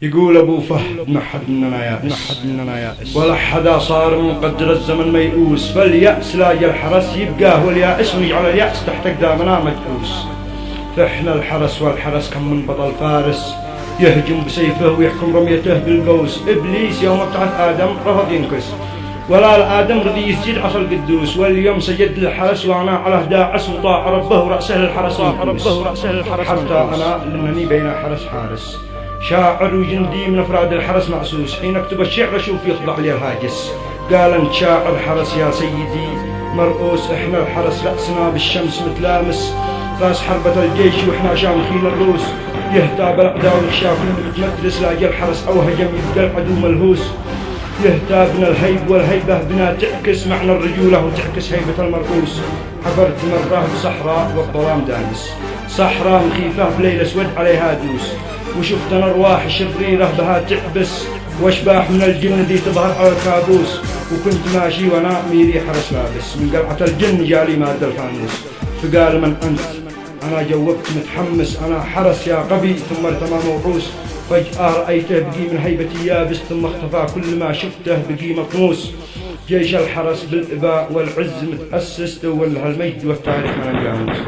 يقول ابو فهد ما حد مننا يائس ولا حدا صار من قدر الزمن ميؤوس، فاليأس لاقى الحرس يبقاه واليائس ويجعل اليأس تحت اقدامنا مدعوس. فاحنا الحرس والحرس كم من بطل فارس يهجم بسيفه ويحكم رميته بالقوس. ابليس يوم ابتعث ادم رفض ينكس، ولا الادم رضي يسجد عصا القدوس. واليوم سجد للحرس وانا على داعس وطاع ربه ورأسه للحرس حتى انا لانني بين حرس حارس، شاعر وجندي من افراد الحرس معسوس. حين اكتب الشعر اشوف يخضع لي الهاجس، قال انت شاعر حرس يا سيدي مرؤوس. احنا الحرس رأسنا بالشمس متلامس، راس حربة الجيش واحنا شامخين الروس. يهتاب الاعداء ويخشافنا متمترس، لاقى الحرس او هجم يبقى العدو ملهوس. يهتابنا الهيب والهيبة بنا تعكس معنى الرجولة وتعكس هيبة المرؤوس. عبرت مرة بصحراء والظلام دامس، صحراء مخيفة بليل اسود عليها دوس. وشفت انا ارواح شريرة بها تعبس، واشباح من الجن ذي تظهر على الكابوس. وكنت ماشي وانا ميري حرس لابس، من قلعة الجن جالي ماد الفانوس. فقال من انت؟ انا جاوبت متحمس انا حرس يا غبي، ثم ارتمى موعوس. فجأة رأيته بقي من هيبتي يابس، ثم اختفى كل ما شفته بقي مطموس. جيش الحرس بالإباء والعز متأسس، تولها المجد والتاريخ من الجاموس.